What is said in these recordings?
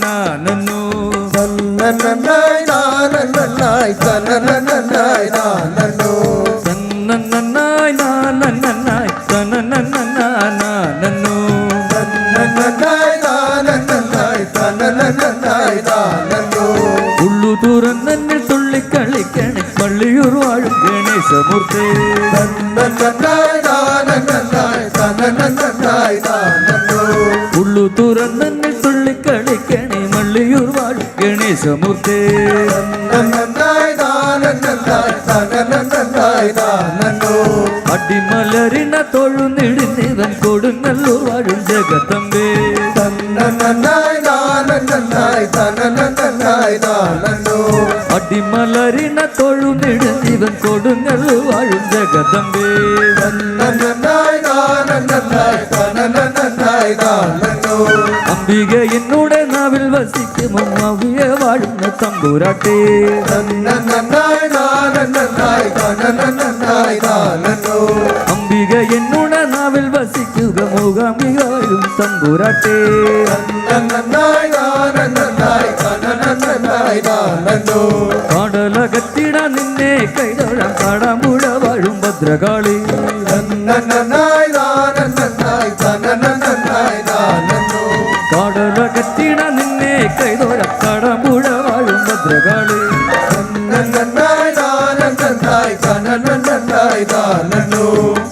നാനന്നു തന്നന്നായി നാനന്നായി തന്നന്നായി നാനന്നു തന്നന്നായി നാനന്നായി തന്നന്നാനന്നു തന്നന്നായി നാനന്നായി തന്നന്നായി നാനന്നു ഉള്ളു തുറന്നെന്നിൽ തുള്ളിക്കളിക്കണേ പള്ളിയൂർ വാഴും ഗണേശമൂർത്തി തന്നന്നായി നാനന്നായി തന്നന്നായി നാനന്നു ഉള്ളു തുറന്നെന്നിൽ തുള്ളിക്കളിക്കണേ മള്ളിയൂർ വാഴും ഗണേശമൂർത്തി അടിമലരിണ തൊഴുന്നിടുന്നിവൻ കൊടുങ്ങല്ലൂർ വാഴും ജഗത്തമ്പേ അടിമലരിണ തൊഴുന്നിടുന്നിവൻ കൊടുങ്ങല്ലൂർ വാഴും ജഗത്തമ്പേ അംബിക എന്നൂടെ നാവിൽ വസിക്കും അമ്മാവിയ വാഴുന്ന തമ്പുരാട്ടേ അംബിക എന്നൂടെ നാവിൽ വസിക്കുക മൂകാംബിക വാഴും തമ്പുരാട്ടേ കടലകത്തിട നിന്നെ കൈതൊഴാം കാടാമ്പുഴ വാഴും ഭദ്രകാളി കടലകത്തിട നിന്നെ കൈതൊഴാം കാടാമ്പുഴ വാഴും ഭദ്രകാളി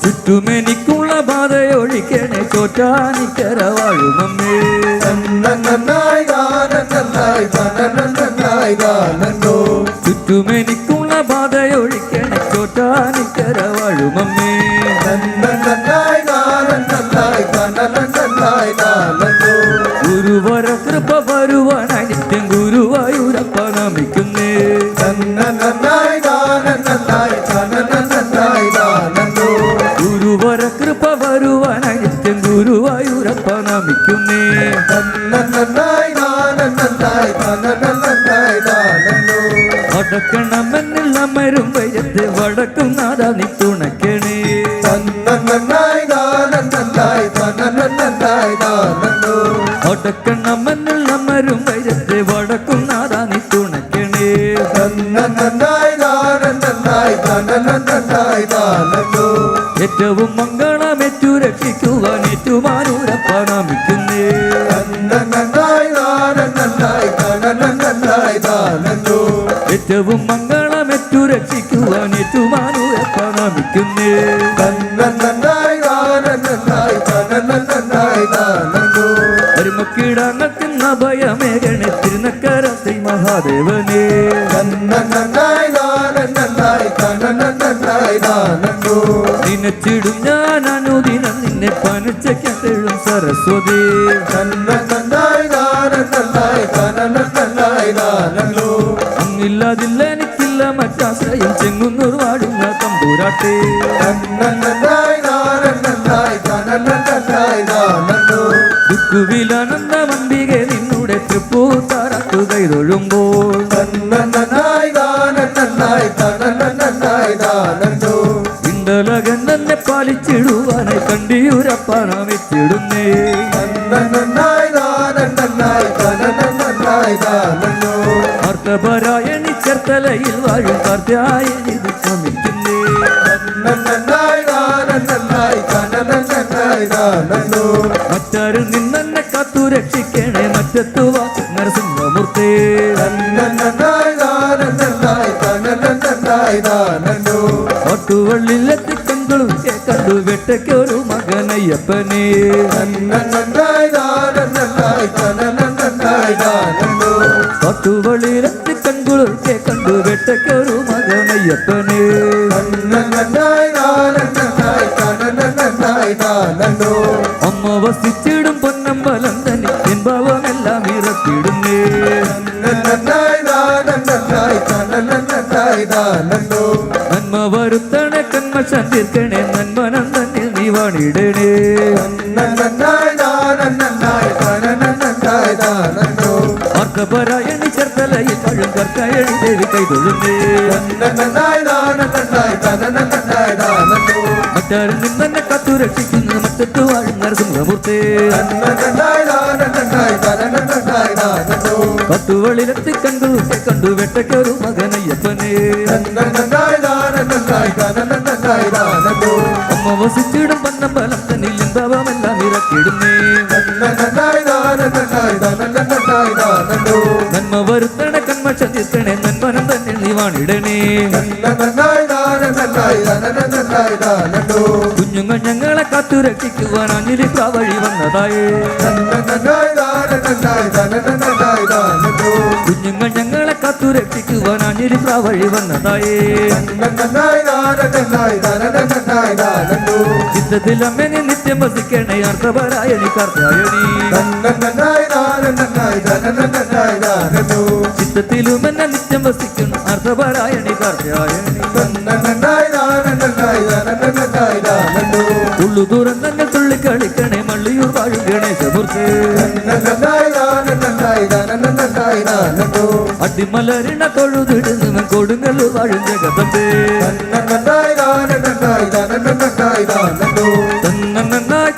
ചുറ്റുമെനിക്കുള്ള ബാധയൊഴിക്കണേ ചോറ്റാനിക്കര വാഴുമമ്മേ ചുറ്റുമെനിക്കുള്ള ബാധയൊഴിക്കണേ ചോറ്റാനിക്കര വാഴുമമ്മേ ഗുരുവര കൃപ വരുവാനായി നിത്യം ഗുരുവായൂരപ്പ നമിക്കുന്നേ ഗുരുവര കൃപ വരുവാനായി നിത്യം ഗുരുവായൂരപ്പ നമിക്കുന്നേ വടക്കണമെന്നിൽ അമരും വയത്ത് വടക്കും നാദാ നീ തുണക്കണേ വടക്കണമെന്നിൽ അമരും വയത്ത് വടക്കും നാദാ നീ തുണക്കണേ ഏറ്റവും മംഗളമേറ്റു രക്ഷിക്കുവാൻ ഏറ്റുമാനൂരപ്പ നമിക്കുന്നേ ഏറ്റവും മംഗളമേറ്റു രക്ഷിക്കുവാൻ ഏറ്റുമാനൂരപ്പ നമിക്കുന്നേ അരുമക്കീടാങ്ങൾക്കുന്ന ഭയമേകണേ തിരുനക്കര ശ്രീ മഹാദേവനേ നിനച്ചിടും ഞാൻ അനുദിനം നിന്നെ പനിച്ചെഴും സരസ്വതി അങ്ങില്ലാതില്ല എനിക്കില്ല മറ്റാശ്രയം ചെങ്ങുന്നൂർ വാടുന്ന തമ്പൂരാട്ടേ ദുഃഖുവിലാനന്ദ മന്ദികെ നിന്നുടെ തൃപ്പൂത്താരാട്ടു കൈതൊഴുമ്പോൾ ഇണ്ടലകൻ തന്നെ പാലിച്ചിടുവാനായി കണ്ടിയൂരപ്പ നാം എത്തിയിടുന്നേ അർത്ഥപരായണി ചേർത്തലയിൽ വാഴും കാർത്യായനി നമിക്കുന്നേ മറ്റാരും നിന്നെ കാത്തു രക്ഷിക്കണേ മറ്റെത്തുവാ നരസിംഹമൂർത്തേ ഒട്ടുവള്ളിലെത്തി കണ്ടു കണ്ടു വെട്ടയ്ക്കൊരു മകനയ്യപ്പനേ ഒട്ടുവള്ളിലെത്തി കൺകുളിർക്കെ കണ്ടു വെട്ടയ്ക്കൊരു മകനയ്യപ്പനേ അമ്മ വസിച്ചിടും പൊന്നമ്പലം തന്നെ ഭാവമെല്ലാം ഇറക്കിടുന്നേ നന്മ വരുത്തണേ കന്മശം തീർക്കണേ നന്മനം തന്നിൽ നീ വാണിടണേ അർത്ഥപരായണി ചേർത്തലയിൽ പഴും കർക്കയണി ദേവി കൈതൊഴുന്നേ മറ്റാരും നിന്നെ കാത്തു രക്ഷിക്കുന്നു മറ്റത്തു വാഴും നരസിംഹമൂർത്തേ നന്നായി നന്നായി നാനോ കത്തുവളിലത്ത് കണ്ടു വെട്ടക്കൊരു മകനയ്യപ്പനെ നന്നായി നന്നായി നാനോ അമ്മ വസിച്ചിടും പന്നമ്പലം തന്നിൽ ഭാവമെല്ലാം ഇറക്കിടുന്നേ നന്നായി നന്നായി നാനോ നന്മ വരുത്തണ കന്മ ചതിത്തണേ നന്മനം തന്നെ നീ വാണിടണേ നന്നായി നാനോ കുഞ്ഞുങ്ങൾ ഞങ്ങളെ കാത്തു രക്ഷിക്കുവാൻ അഞ്ഞിലി പ്രാവഴി വന്നതായേ കുഞ്ഞുങ്ങൾ ഞങ്ങളെ കാത്തു രക്ഷിക്കുവാൻ അഞ്ഞിലി പ്രാവഴി വന്നതായേ ചിത്തത്തിൽ അമ്മനെ നിത്യം വസിക്കണേ അർത്ഥപരായണി കാർത്തായണി ചിത്തത്തിലും എന്നെ നിത്യം വസിക്കണം അർത്ഥപരായണി കാർത്തായണി ഉള്ളു ദൂരം തന്നെ തുള്ളിക്കളിക്കണേ മള്ളിയൂർ വാഴും ഗണേശമൂർത്തി അടിമലരിണ തൊഴുതിടുന്നവൻ കൊടുങ്ങല്ലൂർ വാഴും ജഗതമ്പേ തന്നന്നായി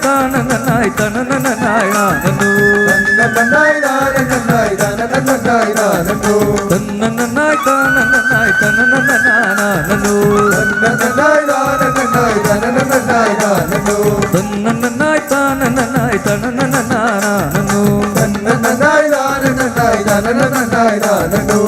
താനന്നായി തന്നന്നായി ആനന്ദോ തന്നന്നായി താനന്നായി തന്നന്നായി ആനന്ദോ തന്നന്നായി താനന്നായി ആനന്ദോ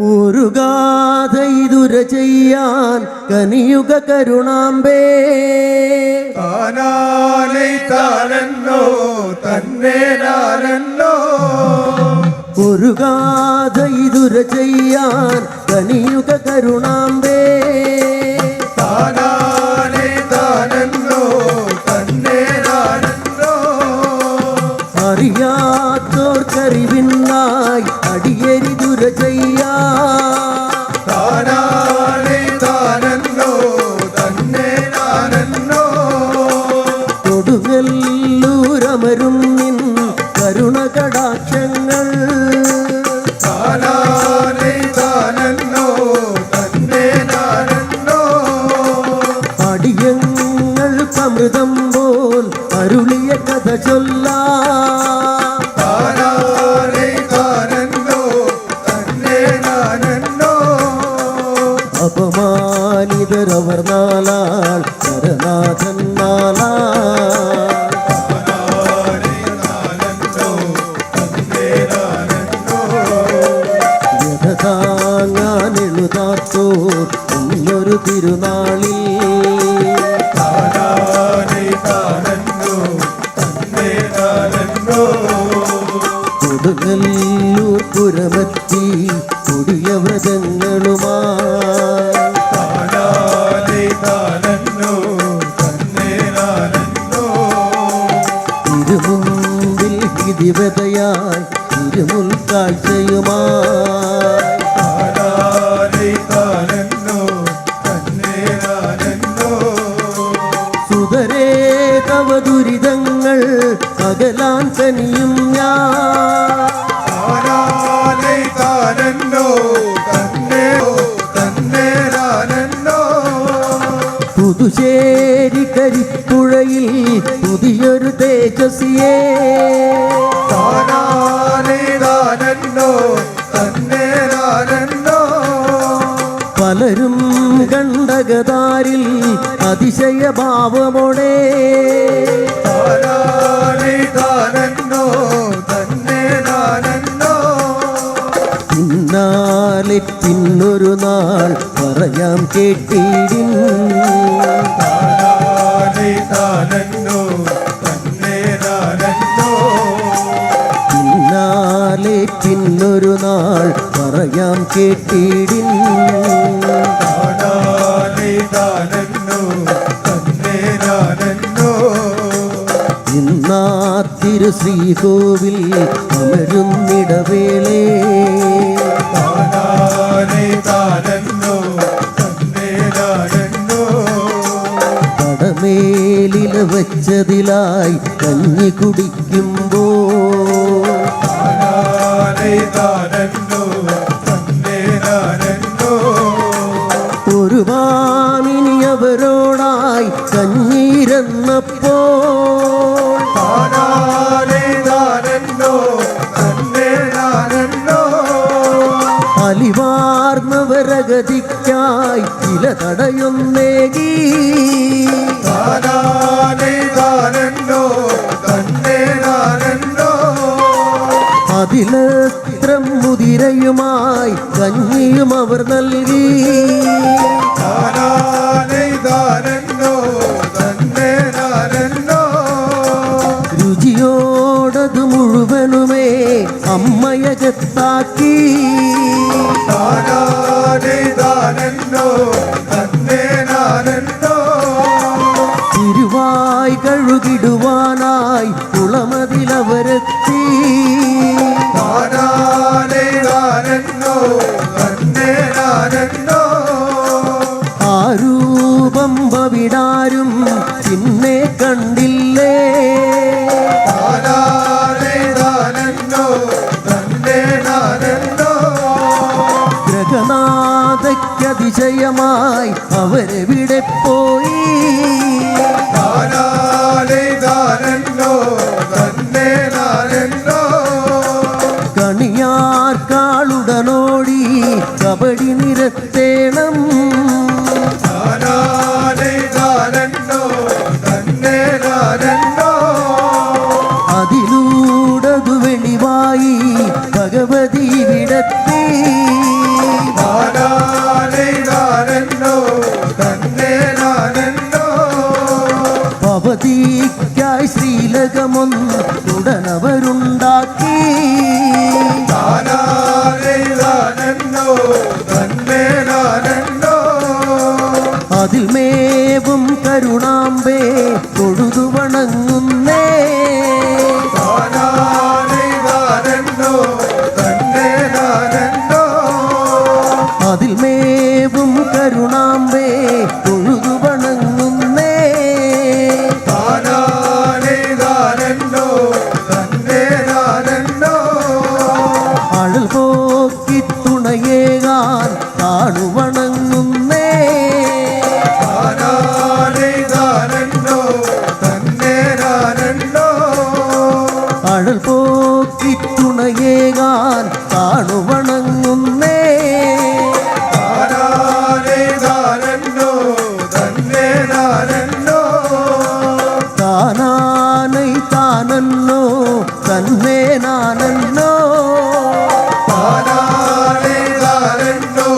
ഒരു ഗാഥ ഇതുര ചെയ്യാൻ കനിയുക കരുണാമ്പേ താനന്നോ തന്നെ നാനന്നോ ഒരു ഗാഥ ഇതുര ചെയ്യാൻ കനിയുക കരുണാമ്പേ താനന്നോ തന്നെ നാനന്നോ അറിയാത്തോർക്കറിവിനായി അടിയരിതുര ചെയ്യാ കൊടുങ്ങല്ലൂരമരും നിൻ കരുണ കടാക്ഷങ്ങൾ അടിയങ്ങൾ സമൃതം പോൽ അരുളിയ കഥ ചൊല്ലാ അപമാനിതരവർ നാലാൾ കരനാഥൻ വ്യഥതാങ്ങാനെഴുതാത്തോർ ഒന്നൊരു തിരുനാളിൽ കൊടുങ്ങല്ലൂർ പുരമത്തി കൊടിയ വ്രതങ്ങളുമാ കനിയും ഞാൻ താനാനേ താനന്നോ തന്നെ തന്നെ താനന്നോ പുതുശ്ശേരി കരിപ്പുഴയിൽ പുതിയൊരു തേജസ്വിയേ താനാനേ താനന്നോ തന്നെ താനന്നോ പലരും കണ്ടകതാരിൽ അതിശയഭാവമോടെ താനാനേ താനന്നോ തന്നെ താനന്നോ പിന്നാലെ പിന്നൊരു നാൾ പറയാം കേട്ടിടിൻ താനാനേ താനന്നോ തന്നെ താനന്നോ പിന്നാലെ പിന്നൊരു നാൾ പറയാം കേട്ടിടിൻ താനാനേ താനന്നോ തന്നെ താനന്നോ ഇന്നാ തിരു ശ്രീകോവിൽ അമരുന്നിടവേളേ താനാനേ താനന്നോ തന്നെ താനന്നോ കടമേലില വച്ചതിലായി കഞ്ഞി കുടിക്കുമ്പോ താനാനേ താനന്നോ തന്നെ താനന്നോ ഒരു മാമിനി അവരോടായി കഞ്ഞീരെന്നപ്പോ താനാനേ താനന്നോ തന്നെ താനന്നോ അലിവാർന്നവരഗതിക്കായി ചില തടയൊന്നേകി താനാനേ താനന്നോ തന്നെ താനന്നോ അതിലത്രം മുതിരയുമായി കഞ്ഞിയും അവർ നൽകി താനാനേ താനന്നോ തന്നെ താനന്നോ രുചിയോടതു മുഴുവനുമേ അമ്മയകത്താക്കി താനാനേ താനന്നോ തന്നെ താനന്നോ തിരുവായി കഴുകിടുവാനായി കുളമതിലവരെത്തി താനാനേ താനന്നോ തന്നെ താനന്നോ ആ രൂപം പവിടാരും പിന്നെ കണ്ടില്ലേ താനാനേ താനന്നോ തന്നെ താനന്നോ ഗ്രഹനാഥയ്ക്കതിശയമായി അവരെവിടെ പോയി താനാനേ താനന്നോ തന്നെ താനന്നോ കണിയാർക്കാളുടനോടി കബഡി നിരത്തേണം താനാനേ താനന്നോ തന്നെ താനന്നോ അതിലൂടതു വെളിവായി ഭഗവതി വിടത്തി താനാനേ താനന്നോ തന്നെ താനന്നോ ഭവതിക്കായി ശ്രീലകമൊന്നുടനവരുണ്ടാക്കി താനാനേ താനന്നോ തന്നെ താനന്നോ അതിൽ മേവും കരുണാമ്പേ തൊഴുതു വണങ്ങുന്നേ താനാനേ താനന്നോ തന്നെ താനന്നോ അതിൽ മേവും കരുണാമ്പേ തൊഴുതു വണങ്ങുന്നേ താനാനേ താനന്നോ തന്നെ താനന്നോ അഴൽ പോക്കി തുണയേകാൻ കാണുവണങ്ങുന്നേ താനാനേ താനന്നോ തന്നെ താനന്നോ അഴൽ പോക്കി തുണയേകാൻ കാണുവണങ്ങുന്നേ താനാനേ താനന്നോ തന്നെ താനന്നോ താനാനൈ താനന്നോ തന്നെ നാനന്നോ താനാനേ താനന്നോ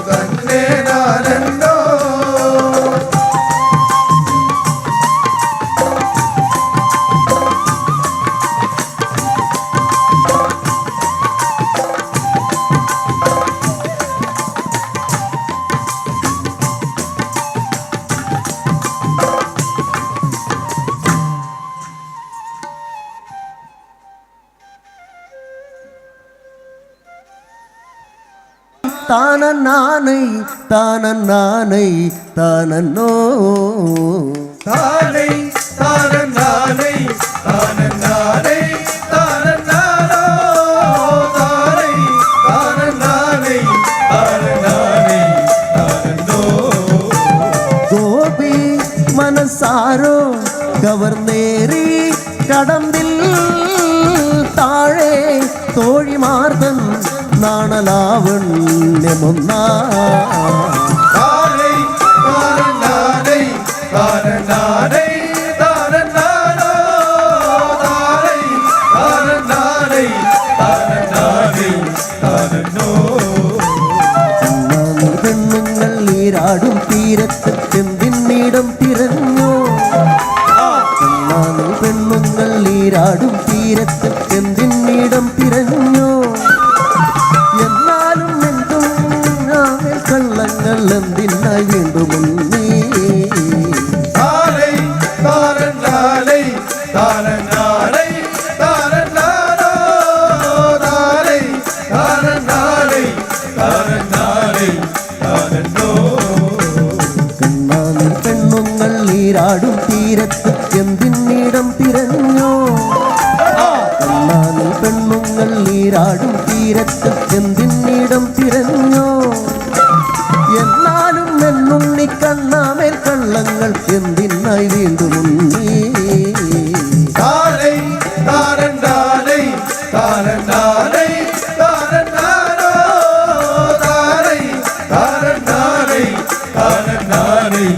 തന്നെ താനന്നോ താനന്നാനൈ താനന്നാനൈ താനന്നോ താനൈ താനന്നാനൈ താനന്നാനൈ മനസ്സാരോ കവർന്നേറി കടമ്പിൽ താഴെ തോഴിമാർദ്ദൻ നാണലാവണ്യമൊന്നാ താരൈ താരനാരൈ താരനാരൈ താരനാരോ താരൈ താരനാരൈ താരനാരൈ താരനോ പെണ്ണുങ്ങൾ നീരാടും തീരത്ത് എന്തിന്നിടം തിരഞ്ഞോ പെണ്ണുങ്ങൾ നീരാടും തീരത്ത് എന്തിന്നിടം തിരഞ്ഞോ എന്നാലും എന്തും കള്ളങ്ങൾ എന്തിനായി വീണ്ടുമുന്നീ താരൈ താരനാരൈ താരനാരൈ താരനാരോ താരൈ താരനാരൈ താരനാരൈ താരനോ കണ്ണാനി പെണ്ണുങ്ങൾ നീരാടും തീരത്ത് എന്തിന്നിടം തിരഞ്ഞോ കണ്ണാനി പെണ്ണുങ്ങൾ നീരാടും തീരത്ത് എന്തിന്നിടം തിരഞ്ഞോ എന്നാലും എന്നുണ്ണി കണ്ണാമേൽ കള്ളങ്ങൾ എന്തിനായി വീണ്ടുമുന്നീ താരൈ താരനാരൈ താരനാരൈ താരനാരോ താരൈ താരനാരൈ താരനാരൈ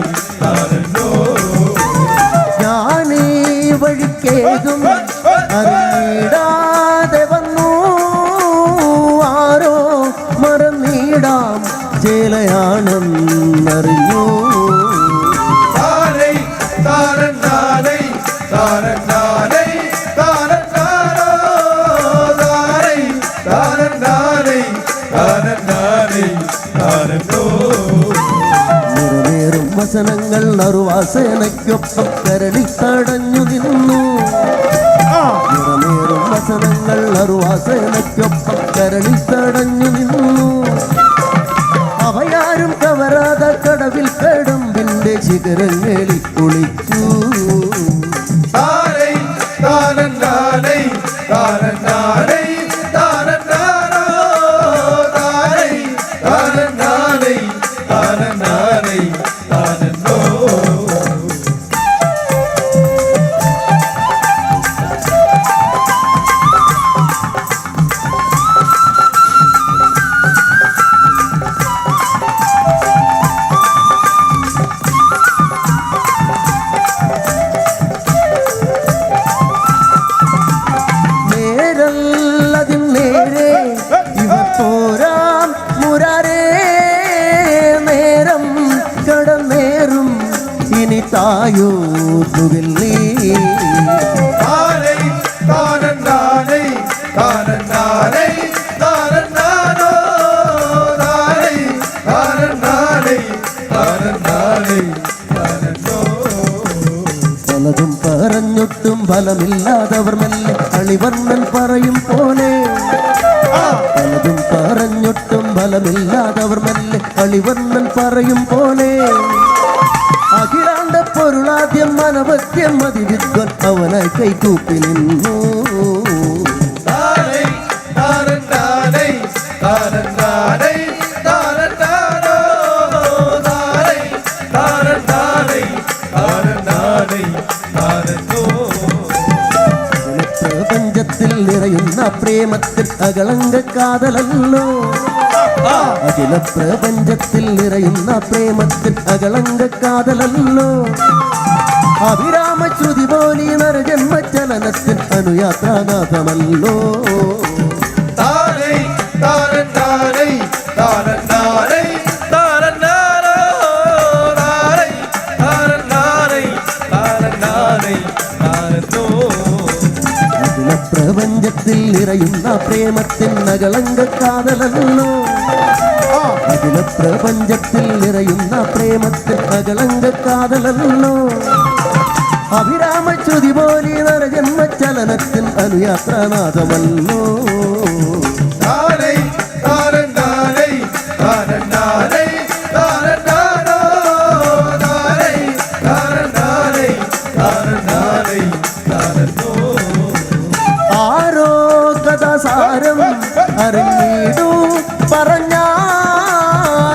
താരനോ ഞാനീ വഴിക്കേതും അറിഞ്ഞിടാതെ വന്നു ആരോ മറന്നിടാം ചേലയാണെന്നറിഞ്ഞു താരൈ താരനാരൈ താരനാരൈ താരനാരോ താരൈ താരനാരൈ താരനാരൈ താരനോ നിറവേറും വസനങ്ങൾ നറുവാസനയ്ക്കൊപ്പം കരളിൽ തടഞ്ഞു നിന്നു നിറമേറും വസനങ്ങൾ നറുവാസനയ്ക്കൊപ്പം കരളിൽ തടഞ്ഞു നിന്നു അവയാരും കവരാത കടവിൽ കടമ്പിന്റെ ശിഖരങ്ങളിൽ കുളിച്ചു താരൈ താരനാരൈ താരനാരൈ താരനാരോ താരൈ താരനാരൈ താരനാരൈ താരനോ നേരല്ലതിൻ നേരെ ഇവർ പോരാം മുരാരേ നേരം കടന്നേറും ഇനി തായോതുവിൽ നീ താരൈ താരനാരൈ താരനാരൈ താരനാരോ താരൈ താരനാരൈ താരനാരൈ താരനോ പലതും പറഞ്ഞൊട്ടും ഫലമില്ലാതവർ മെല്ലെ അളിവർണ്ണൻ പറയും പോലെ പലതും പറഞ്ഞൊട്ടും ഫലമില്ലാതവർ മെല്ലെ അളിവർണ്ണൻ പറയും പോലെ അഖിലാണ്ട പൊരുളാദ്യം അനവദ്യം അതിവിദ്വൻ അവനായി കൈകൂപ്പി നിന്നു താരൈ താരനാരൈ താരനാരൈ താരനാരോ താരൈ താരനാരൈ താരനാരൈ താരനോ പ്രപഞ്ചത്തിൽ നിറയുന്ന പ്രേമത്തിൽ അകളങ്ക കാതലല്ലോ അഖില പ്രപഞ്ചത്തിൽ നിറയുന്ന പ്രേമത്തിൽ അകളങ്ക കാതലല്ലോ അഭിരാമശ്രുതി പോലീ നരജന്മചലനത്തിൽ അനുയാത്രാനാഥമല്ലോ താരൈ താരനാരൈ താരനാരൈ താരനാരോ താരൈ താരനാരൈ താരനാരൈ താരനോ അഖില പ്രപഞ്ചത്തിൽ നിറയുന്ന പ്രേമത്തിൽ അകളങ്ക കാതലല്ലോ അഖില പ്രപഞ്ചത്തിൽ നിറയുന്ന പ്രേമത്തിൽ അകളങ്ക കാതലല്ലോ അഭിരാമശ്രുതി പോലീ നരജന്മചലനത്തിൽ അനുയാത്രാനാഥമല്ലോ താരൈ താരനാരൈ താരനാരൈ താരനാരോ താരൈ താരനാരൈ താരനാരൈ താരനോ ആരോ കഥാസാരം അറിഞ്ഞിടൂ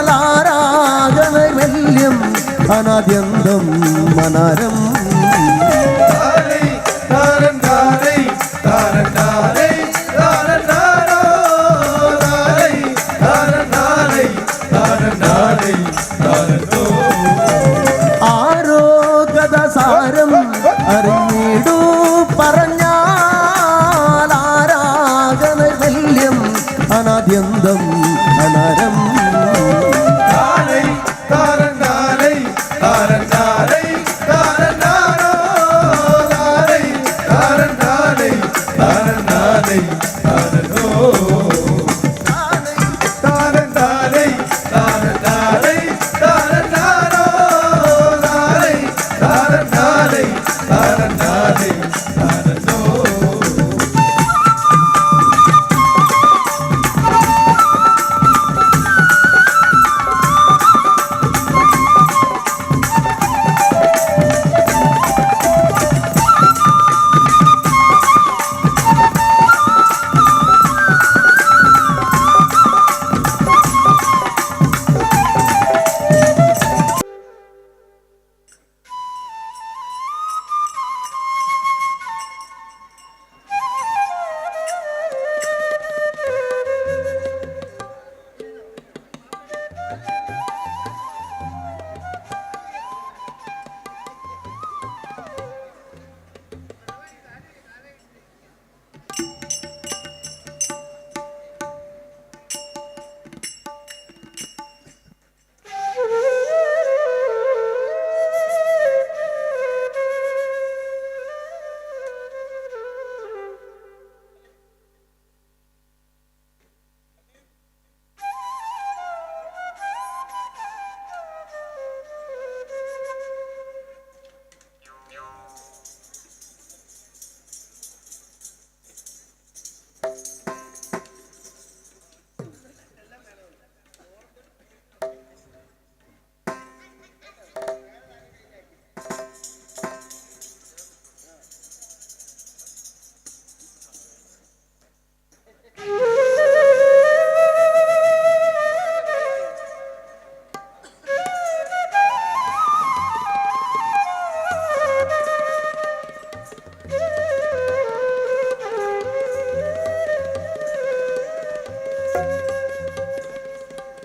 പറഞ്ഞാലാരാകണ വല്യം അനാദ്യന്തം അനാരം താനൈ താരൻ താനൈ താരൻ താനൈ താരൻ താനോ താനൈ താരൻ താനൈ താരൻ താനൈ താരനോ ആരോ ഗതസാരം അറിഞ്ഞിടൂ പറഞ്ഞാൽ ആരാഗനൈർവല്യം അനാദ്യന്തം അനാരം താനൈ താരൻ താനൈ താരൻ താനൈ താരൻ താനോ താനൈ താരൻ താനൈ താരൻ താനൈ താരനോ താരൻ താനൈ താരൻ താനൈ താരൻ താനോ താനൈ താരൻ താനൈ താരൻ താനൈ താരനോ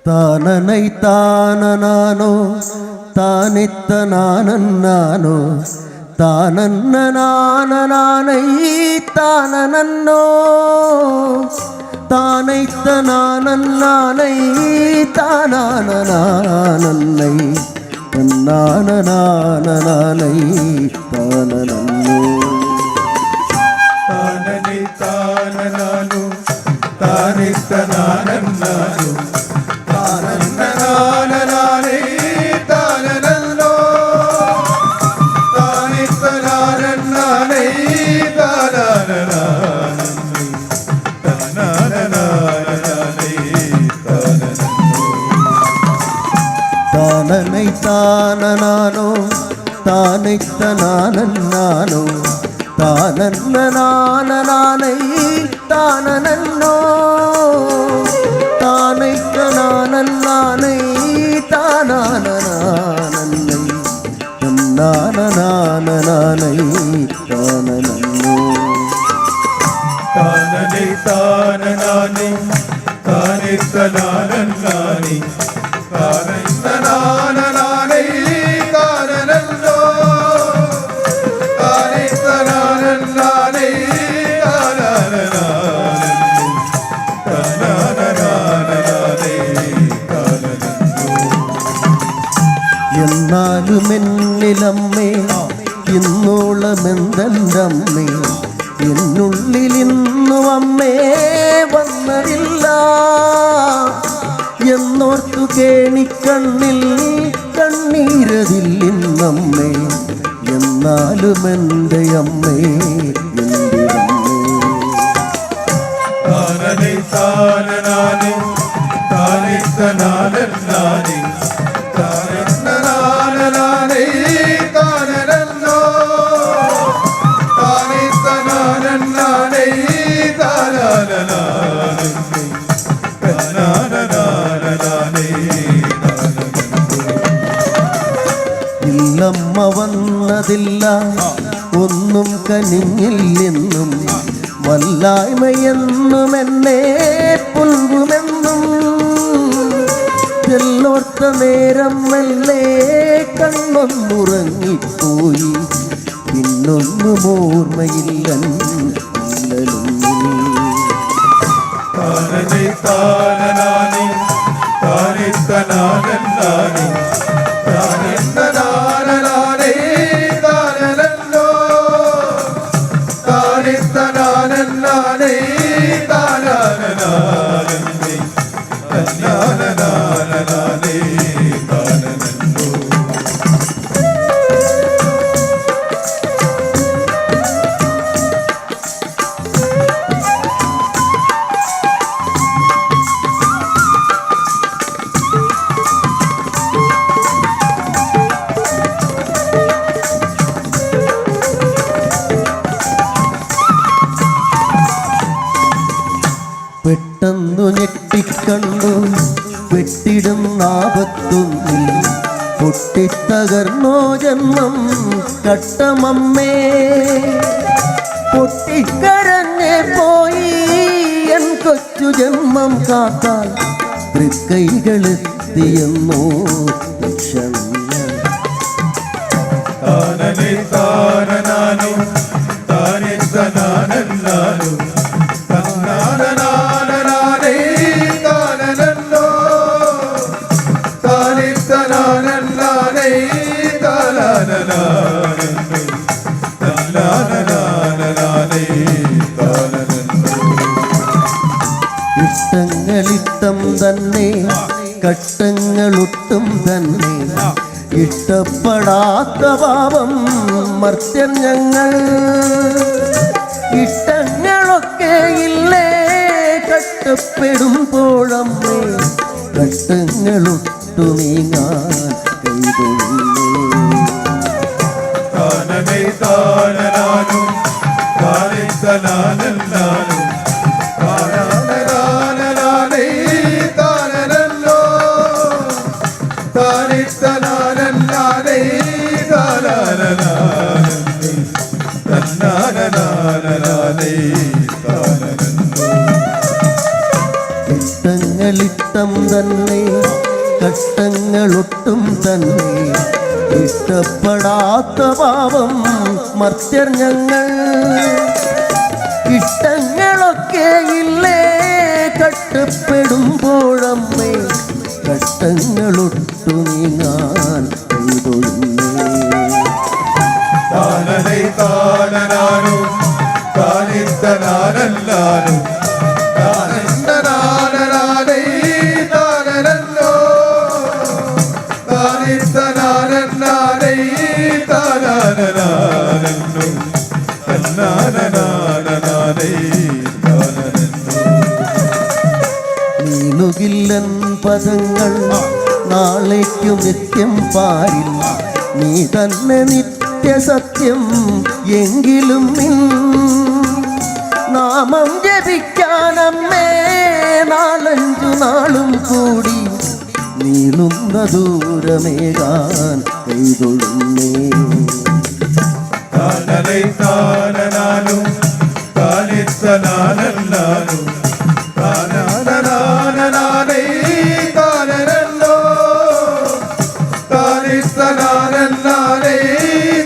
താനനൈ താനനാനോ താനിത്ത നാനന്നാനോ താനന്നനാനനാനൈ താനനന്നോ താനൈത്ത നാനന്നാനൈ താനാനനാനന്നൈ തന്നാനനാനനാനൈ താനനന്നോ താനനി താനനാനു താനിത്തനാനന്നാനു താനന്നനാനനാനേ താനനന്നോ താനിത്തനാനന്നാനേ താനനനാനന്നേ തന്നാനനാനനാനേ താനനന്നോ താനനൈ താനനാനോ താനിത്ത നാനന്നാനോ താനന്നനാനനാനൈ താനനന്നോ താനൈത്ത നാനന്നാനൈ താനാനനാനന്നൈ തന്നാനനാനനാനൈ താനനന്നോ താനനി താനനാനി താനിത്തനാനന്നാനി താനന്നനാനനാനേ താനനന്നോ താനിത്തനാനന്നാനേ താനനനാനന്നേ തന്നാനനാനനാനേ താനനന്നോ എന്നാലും എന്നിലമ്മേ ഇന്നോളമെന്തമ്മേ എന്നുള്ളിൽ ഇന്നും അമ്മേ വന്നതില്ല എന്നോർത്തു കേണിക്കണ്ണിൽ കണ്ണീരതില്ലിന്നമ്മേ എന്നാലും എൻ്റെ അമ്മേ എന്തിരമ്മേ താനനി താനനാനി താനിത്തനാനന്നാനി താനന്നനാനനാനേ താനനന്നോ താനിത്തനാനന്നാനേ താനനനാനന്നേ തന്നാനനാനനാനേ താനനന്നോ ഇല്ലമ്മ വന്നതില്ല ഒന്നും കനിഞ്ഞില്ലെന്നും വല്ലായ്മയെന്നും എന്നെ പുൽകുമെന്നും ചെല്ലോർത്ത നേരം മെല്ലെ കണ്ണൊന്നുറങ്ങിപ്പോയി പിന്നൊന്നും ഓർമ്മയില്ലൊന്നും താനനെ താനനാനി താനിത്തനാനന്നാനി താനിത്തനാനനാനേ താനനല്ലോ താനിത്തനാനന്നാനേ താനാനനാനന്ദേ തന്നാനനാനനാനേ താനനല്ലോ പെട്ടെന്നു ഞെട്ടിക്കണ്ടു വെട്ടിടും ആപത്തൊന്നിൽ പൊട്ടിത്തകർന്നോ ജന്മം കട്ടമമ്മേ പൊട്ടിക്കരഞ്ഞേ പോയി എൻ കൊച്ചു ജന്മം കാത്താൽ തൃക്കൈകളെത്തിയെന്നോ ക്ഷമ താനനെ താനനാനും താനിത്തനാനന്നാനും തന്നാനനാനനാനേ താനനല്ലോ താനിത്തനാനന്നാനേ താനാനനാനന്ദേ തന്നാനനാനനാനേ താനനല്ലോ ഇഷ്ടങ്ങളിട്ടം തന്നെ കഷ്ടങ്ങളൊട്ടും തന്നെ ഇഷ്ടപ്പെടാത്ത പാപം മർത്യൻ ഞങ്ങൾ ഇഷ്ടങ്ങളൊക്കെ ഇല്ലേ കഷ്ടപ്പെടുമ്പോഴമ്മേ കഷ്ടങ്ങളൊട്ടു നീങ്ങാൻ കൈതൊഴിലേ താനനെ താനനാനും താനിത്തനാനന്നാനും താനാനനാനേ താനനല്ലോ താനിത്തനാനന്നാനേ താനാനനാനന്ദേ തന്നാനനാനനാനേ താനനല്ലോ ഇഷ്ടങ്ങളിട്ടം തന്നെ കഷ്ടങ്ങളൊട്ടും തന്നെ ഇഷ്ടപ്പെടാത്ത പാപം മർത്യർ ഞങ്ങൾ ഇഷ്ടങ്ങളൊക്കെ ഇല്ലേ കഷ്ടപ്പെടുമ്പോഴമ്മേ കഷ്ടങ്ങളൊട്ടു നീങ്ങാൻ കൈതൊഴിലേ താനനെ താനനാനും താനിത്തനാനന്നാനും താനന്നാനനാനേ താനനല്ലോ താനിത്തനാനന്നാനേ താനാനനാനന്ദേ തന്നാനനാനനാനേ താനനല്ലോ നീളുകില്ലൻ പദങ്ങൾ നാളേക്കു നിത്യം പാരിൽ നീ തന്നെ നിത്യസത്യം എങ്കിലും നിൻ നാമം ജപിക്കാനമ്മേ നാലഞ്ചു നാളും കൂടി നീളുന്ന ദൂരമേകാൻ കൈതൊഴുന്നേ താനനെ താനനാനും താനിത്തനാനന്നാനും താനാനനാനനാനേ താനനല്ലോ താനിത്തനാനന്നാനേ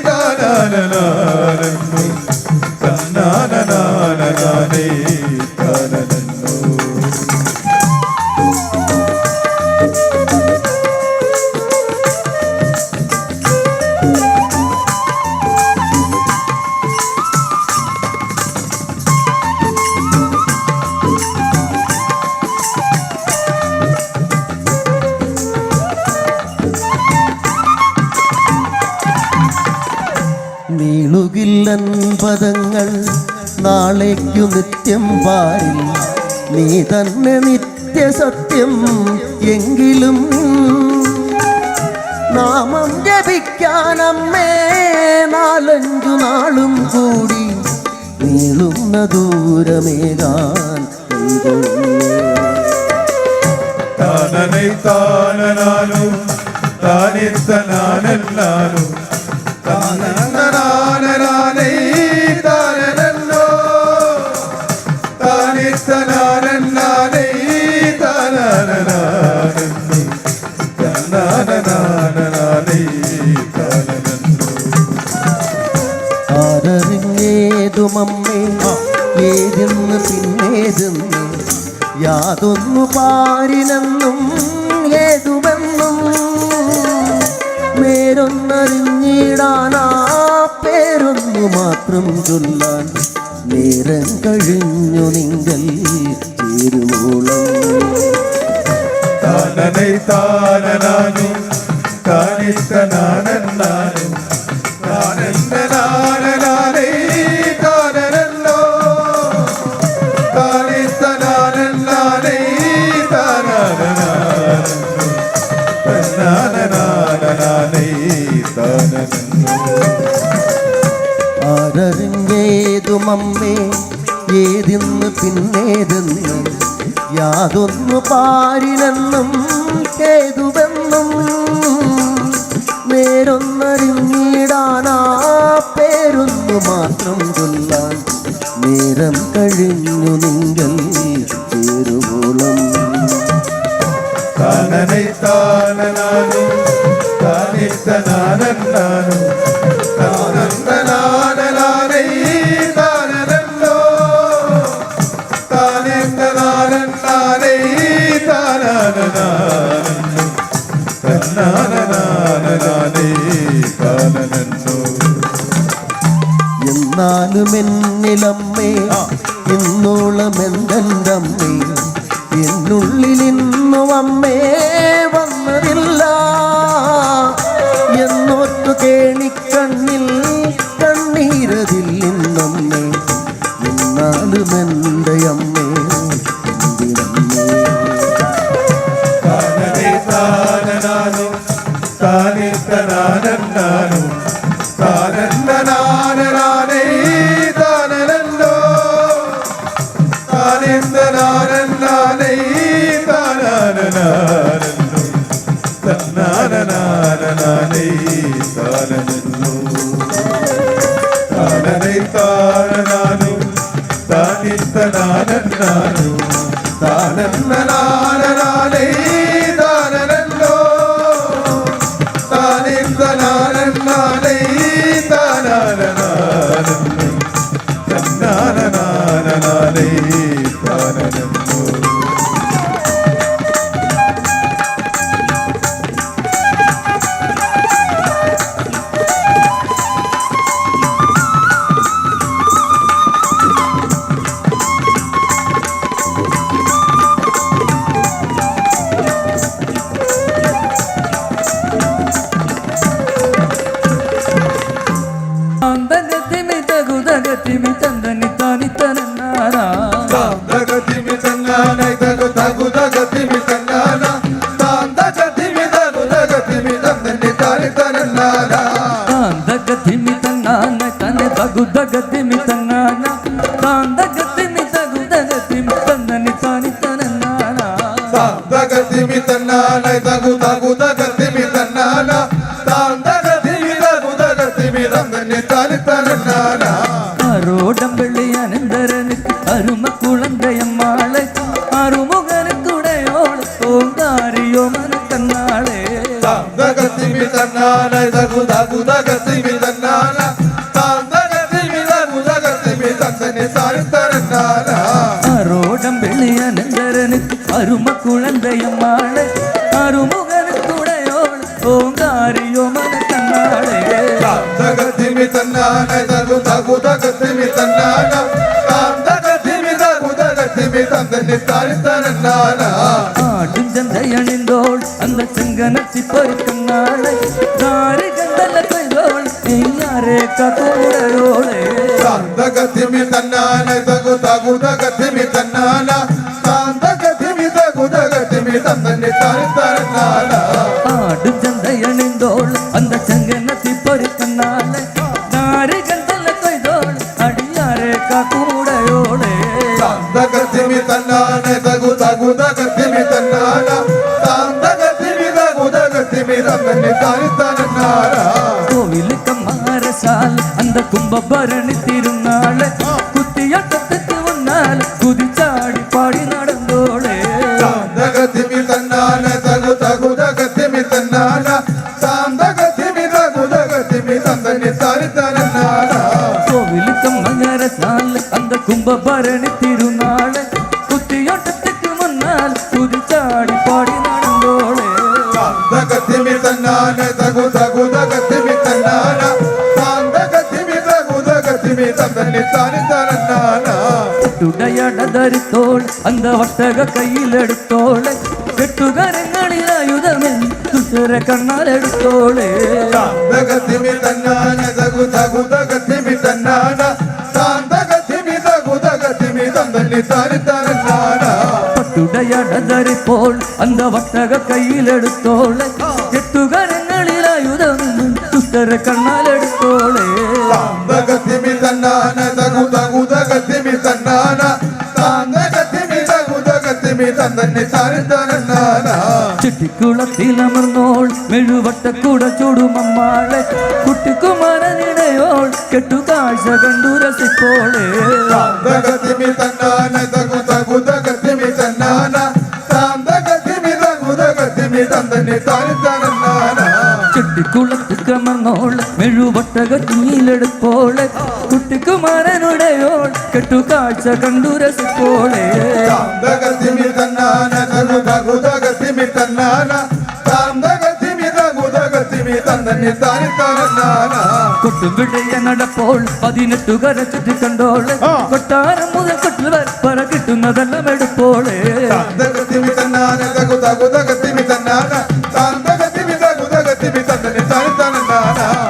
താനാനനാനന്ദേ തന്നാനനാനനാനേ താനനല്ലോ നീളുകില്ലൻ പദങ്ങൾ നാളേക്കു നിത്യം പാരിൽ നീ തന്നെ നിത്യസത്യം എങ്കിലും നാമം ജപിക്കാനമ്മേ നാലഞ്ചു നാളും കൂടി നീളുന്ന ദൂരമേകാൻ കൈതൊഴിലേ താനനെ താനനാനും താനിത്തനാനല്ലാനു താനനാനനാനേ താനനല്ലോ താനിത്തനാനല്ലാനേ താനനാനനാനേ താനനാനനാനേ താനനല്ലോ ആരറിഞ്ഞേതുമമ്മേ ഏതെന്ന് പിന്നേതെന്ന് യാതൊന്നു പാരിലെന്നും ഏതുമെന്നും നേരൊന്നറിഞ്ഞിടാനാ പേരൊന്നു മാത്രം ചൊല്ലാൻ നേരം കഴിഞ്ഞു നിങ്ങൾ ചേരുവോളം താനനൈ താനനാനു താനിത്തനാനല്ലാനു താനന്നാനനാനേ താനനല്ലോ താനിത്തനാനല്ലാനേ താനനാനനാനു തന്നാനനാനനാനേ താനനല്ലോ ആരറിഞ്ഞേതുമമ്മേ ഏതിന്ന് പിന്നേതെന്ന് യാതൊന്നു പാരിലെന്നും ഏതുവെന്നും നേരൊന്നറിഞ്ഞിടാനാ പേരൊന്നു മാത്രം ചൊല്ലാൻ നേരം കഴിഞ്ഞു നിങ്ങൾ ചേരുവോളം താനനൈ താനനാനു താനിത്തനാനല്ലാനു താനന്നാനനാനേ താനനല്ലോ താനിത്തനാനല്ലാനേ താനനാനനാനു തന്നാനനാനനാനേ താനനല്ലോ എന്നാലും എന്നിലമ്മേ ഇന്നോളമെന്തമ്മേ എന്നുള്ളിലിന്നു അമ്മേ വന്നതില്ല എന്നൊത്തു കേണിക്കണ്ണിൽ കണ്ണീരതില്ലെന്നമ്മേ എന്നാലും എൻ്റെ അമ്മേ എന്തിനമ്മേ താനനൈ താനനാനു താനിത്തനാനല്ലാനു താനന്നാനനാനേ താനനല്ലോ താനിത്തനാനല്ലാനേ താനനാനനാനല്ലോ തന്നാനനാനനാനേ താനനല്ലോ താനനൈ താനനാനു താനിത്തനാനല്ലാനു താനന്നാനനാനേ താനനല്ലോ താനിത്തനാനല്ലാനേ താനനാനനാനല്ലോ തന്നാനനാനനാനേ താനനല്ലോ തന്തകത്തിമി തകുതകത്തിമി തന്തനി താനി തനന്നാനാ താന്തകത്തിമി തന്നാനൈ തകു തകു തകത്തിമി തന്നാന താന്തകത്തിമി തകു തകത്തിമി തന്നനി താനി തനന്നാന താന്തകത്തിമി തന്നാന തന്നെ തകുതകത്തിമി തന്നാന താന്തകത്തിമി തകുതകത്തിമി തന്തനി താനി തനന്നാനാ താന്തകത്തിമി തന്നാനൈ തകു തകു തകത്തിമി തന്നാന താന്തകത്തിമി തകു തകത്തിമി തന്നനി താനി തനന്നാന ആരോടം വെള്ളി അനന്തരനുക്ക് അരുമ കുളന്തയമ്മാളെ അറുമുഖനുക്കുടയോള് ഓങ്കാരിയോ മനക്കന്നാളെ താന്തകത്തിമി തന്നാനൈ തകു തകു തകത്തിമി തന്നാന താന്തകത്തിമി തകു തകത്തിമി തന്നനി താനി തനന്നാന ആരോടം വെള്ളി അനന്തരനുക്ക് അരുമ കുളന്തയമ്മാളെ അറുമുഖനുക്കുടയോള് ഓങ്കാരിയോ മനക്കന്നാളെ താന്തകത്തിമി തന്നാനൈ തകു തകു തകത്തിമി തന്നാന താന്തകത്തിമി തകു തകത്തിമി തന്നനി താനി തനന്നാന ആടും ചന്തയണിന്തോൾ അന്ന ചെങ്കനത്തി പൊരുക്കന്നാളെ കാരി കണ്ടല കൈതോൾ നെയ്യാരെ കൂടയോളെ താന്തകത്തിമി തന്നാനൈ തകു തകു തകത്തിമി തന്നാന താന്തകത്തിമി തകു തകത്തിമി തന്നനി താനി തനന്നാന ആടും ചന്തയണിന്തോൾ അന്ന ചെങ്കനത്തി പൊരുക്കന്നാളെ കാരി കണ്ടല കൈതോൾ അടിയാരെ കൂടയോളെ താന്തകത്തിമി തന്നാനൈ തകു തകു തകത്തിമി തന്നാന താന്തകത്തിമി തകു തകത്തിമി തന്നന്നെ താനിത്താനാനാ கோவிலு கம்மாரசால் அந்த கும்பபரணி திருநாளை குத்தியாட்டத்துக்கு முன்னால் குதிச்சாடி பாடி நடந்தோளே സാന്തകത്തിമി തന്നാന തകു തകുതകത്തിമി തന്നാന സാന്തകത്തിമി തകുതകത്തിമി തന്നന്നെ താനിത്താനാനാ கோவிலு கம்மாரசால் அந்த கும்பபரணி திருநாளை குத்தியாட்டத்துக்கு முன்னால் குதிச்சாடி பாடி நடந்தோளே സാന്തകത്തിമി തന്നാന തകു തകുതകത്തിമി തന്നാന സാന്തകത്തിമി തകുതകത്തിമി തന്നന്നെ താനിത്താനാനാ ധരിത്തോൾ അന്ത വട്ടക കയ്യിലെടുത്തോളെ കെട്ടുകരങ്ങളിൽ ആയുധമെൻ തുഷര കണ്ണാലെടുത്തോളെ സാന്തകത്തിമി തന്നാന തകു തകുതകത്തിമി തന്നാന സാന്തകത്തിമി തകുതകത്തിമി തന്നന്നെ താനിത്താനാനാ പട്ടുടയടതരിപ്പോൾ അന്ത വട്ടക കയ്യിലെടുത്തോളെ കെട്ടുകരങ്ങളിൽ ആയുധമെൻ തുഷര കണ്ണാലെടുത്തോളെ സാന്തകത്തിമി തന്നാന തകു തകുതകത്തിമി തന്നാന സാന്തകത്തിമി തകുതകത്തിമി തന്നന്നെ താനിത്താനാനാ ചുറ്റിക്കുളത്തിലമർന്നോൾ മെഴുവട്ടക്കൂട ചൂടുമമ്മാളെ കുട്ടിക്കുമാരനിടയോൾ കെട്ടുകാഴ്ച കണ്ടു രസിപ്പോളെ സാന്തകത്തിമി തന്നാന തകു തകുതകത്തിമി തന്നാന സാന്തകത്തിമി തകുതകത്തിമി തന്നന്നെ താനിത്താനാനാ ചുറ്റിക്കുളത്തിക്കമർന്നോൾ മെഴുവട്ടകത്തിലെടുപ്പോളെ കുട്ടിക്കുമാരനുടയോൾ കെട്ടുകാഴ്ച കണ്ടു രസിപ്പോളെ സാന്തകത്തിമി തന്നാന തകു തകുതകത്തിമി തന്നാന സാന്തകത്തിമി തകുതകത്തിമി തന്നന്നെ താനിത്താനാനാ കൊട്ടുവിടയ നടപ്പോൾ 18 കര ചുറ്റി കണ്ടോളെ കൊട്ടാരം മുതൽ കൊട്ടിൽ പറ കിട്ടുന്നതെല്ലാം എടുപ്പോളെ സാന്തകത്തിമി തന്നാന തകു തകുതകത്തിമി തന്നാന സാന്തകത്തിമി തകുതകത്തിമി തന്നന്നെ താനിത്താനാനാ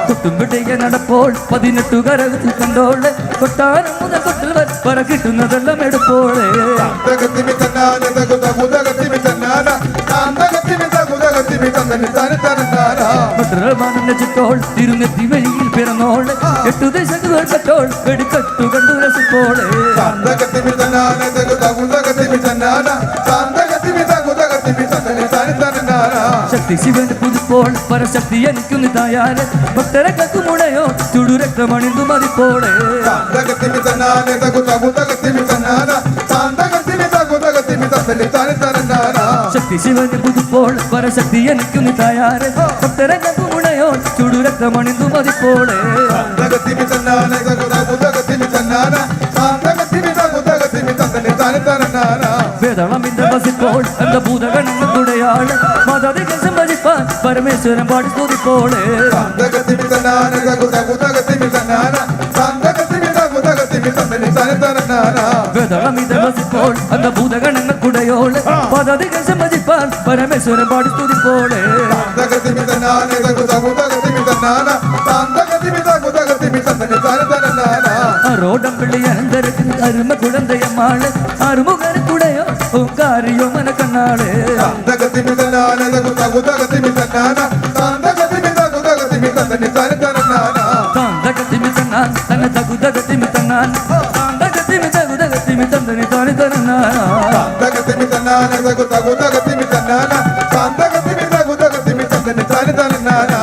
കൊട്ടുവിടയ നടപ്പോൾ 18 കര ചുറ്റി കണ്ടോളെ കൊട്ടാരം മുതൽ കൊട്ടിൽ പറ കിട്ടുന്നതെല്ലാം എടുപ്പോളെ സാന്തകത്തിമി തന്നാന തകു തകുതകത്തിമി തന്നാന സാന്തകത്തിമി തകുതകത്തിമി തന്നന്നെ താനിത്താനാനാ ഭദ്രമാനന്റെ ചിട്ടോൾ തിരുനെത്തി വഴിയിൽ പിറന്നോളെ 8 ദേശങ്ങൾ പെട്ടോൾ വെടിക്കട്ടു കണ്ടു രസിപ്പോളെ സാന്തകത്തിമി തന്നാന തകു തകുതകത്തിമി തന്നാന സാന്തകത്തിമി തകുതകത്തിമി തന്നന്നെ താനിത്താനാനാ ശക്തി ശിവൻ പുതുപ്പോൾ പരശക്തി എനിക്കുന്നിതായാലെ ഭക്തരെ കക്കുമുടയോ ചുടുരക്തമണിന്തു മതിപ്പോളെ സാന്തകത്തിമി തന്നാന തകു തകുതകത്തിമി തന്നാന സാന്തകത്തിമി തകുതകത്തിമി തന്നന്നെ താനിത്താനാനാ ശക്തി ശിവൻ പുതുപ്പോൾ പരശക്തി എനിക്കുന്നിതായാലെ ഭക്തരെ കക്കുമുടയോ ചുടുരക്തമണിന്തു മതിപ്പോളെ സാന്തകത്തിമി തന്നാന തകു തകുതകത്തിമി തന്നാന സാന്തകത്തിമി തകുതകത്തിമി തന്നന്നെ താനിത്താനാനാ വേദളമിന്റെ വസിപ്പോൾ എന്ന ഭൂതഗണങ്ങളുടെയാള് മതധികം ഭജിപ്പാൻ പരമേശ്വരൻ പാടി സ്തുതിപ്പോളെ സാന്തകത്തിമി തന്നാന തകു തകുതകത്തിമി തന്നാന സാന്തകത്തിമി തകുതകത്തിമി തന്നന്നെ താനിത്താനാനാ വേദളമിന്റെ വസിപ്പോൾ എന്ന ഭൂതഗണങ്ങളുടെയോള് മതധികം ഭജിപ്പാൻ പരമേശ്വരൻ പാടി സ്തുതിപ്പോളെ സാന്തകത്തിമി തന്നാന തകു തകുതകത്തിമി തന്നാന സാന്തകത്തിമി തകുതകത്തിമി തന്നന്നെ താനിത്താനാനാ ആരോടം പിള്ളി അനന്തരത്തിൽ അരുമ കുഴന്തയമ്മാള് അറുമുഖനക്കുടയോ ഓങ്കാരിയോ മനക്കണ്ണാളെ സാന്തകത്തിമി തന്നാന തകു തകുതകത്തിമി തന്നാന സാന്തകത്തിമി തകുതകത്തിമി തന്നന്നെ താനിത്താനാനാ താന്തകത്തിമി തന്നാൻ തന്നെ തകുതകത്തിമി തന്നാൻ താന്തകത്തിമി തകുതകത്തിമി തന്നനി താനി തന്നാ സാന്തകത്തിമി തന്നാന തകു തകുതകത്തിമി തന്നാന സാന്തകത്തിമി തകുതകത്തിമി തന്നന്നെ താനിത്താനാനാ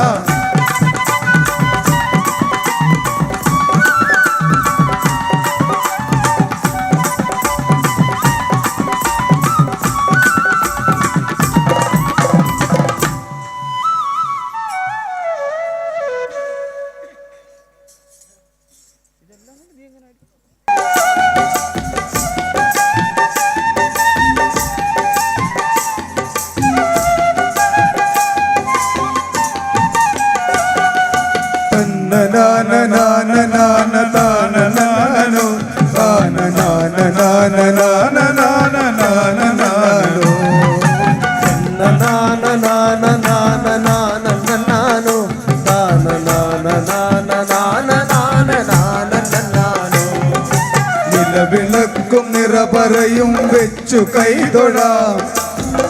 നിലവിളക്കും നിറപറയും വെച്ചു കൈതൊഴാം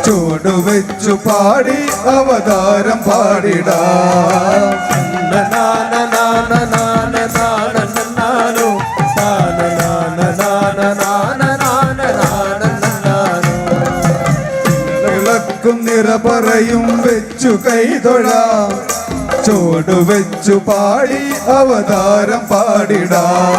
ചുവടുവെച്ചു പാടി അവതാരം പാടിടാം വിളക്കും നിറപറയും വെച്ചു കൈ കൈതൊഴാം ചുവടുവെച്ചു പാടി അവതാരം പാടിടാം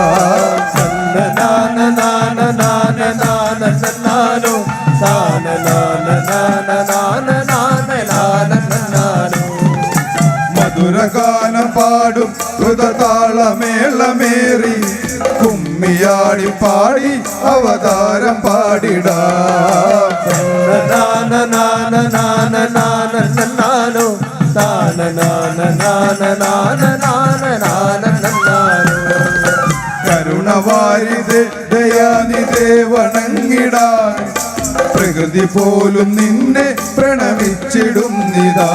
മധുരഗാനം പാടും ദ്രുതതാളമേളമേറി കുമ്മിയാടി പാടി അവതാരം പാടിടാം കരുണവാരിതേ ദയാനിധേ വണങ്ങിടാൻ പ്രകൃതി പോലും നിന്നെ പ്രണമിച്ചിടുന്നിതാ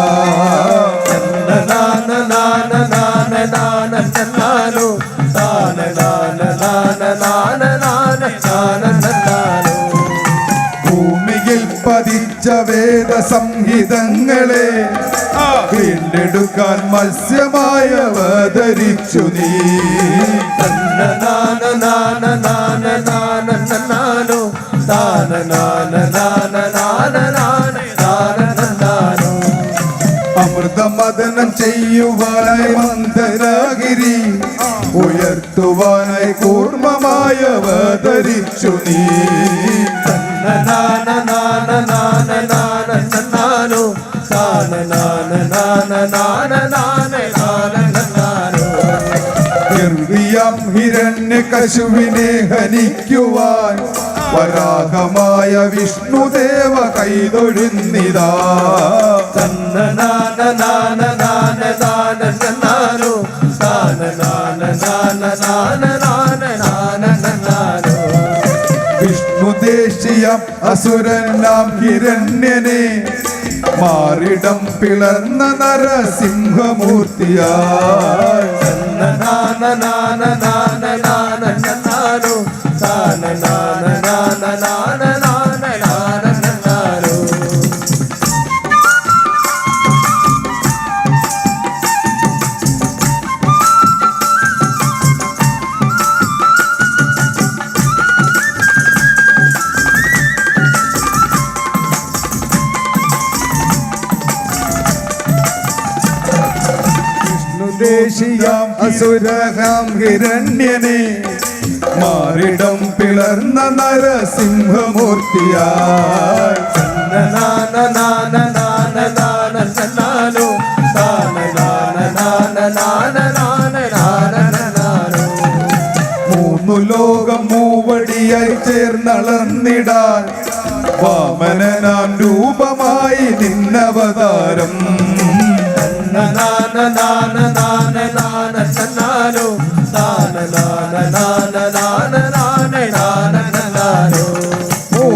ഭൂമിയിൽ പതിച്ച വേദ സംഹിതങ്ങളെ വീണ്ടെടുക്കാൻ മത്സ്യമായി അവതരിച്ചു നീ അമൃതമദനം ചെയ്യുവാനായി മന്ദരാഗിരി ഉയർത്തുവാനായി കൂർമ്മമായി അവതരിച്ചു നീ ഗർഭിയം ഹിരണ്യകശുവിനെ ഹനിക്കുവാൻ വരാഹമായ വിഷ്ണുദേവ കൈതൊഴുന്നിതാ വിഷ്ണുദേശീയം അസുരനാം ഹിരണ്യനെ മാറിടം പിളർന്ന നരസിംഹമൂർത്തിയായി ദേശീയാം അസുരഹാം ഹിരണ്യനെ മാറിടം പിളർന്ന നരസിംഹമൂർത്തിയായി മൂന്നു ലോകം മൂവടിയായി ചേർന്നളർന്നിടാൻ വാമനനാം രൂപമായി നിന്നവതാരം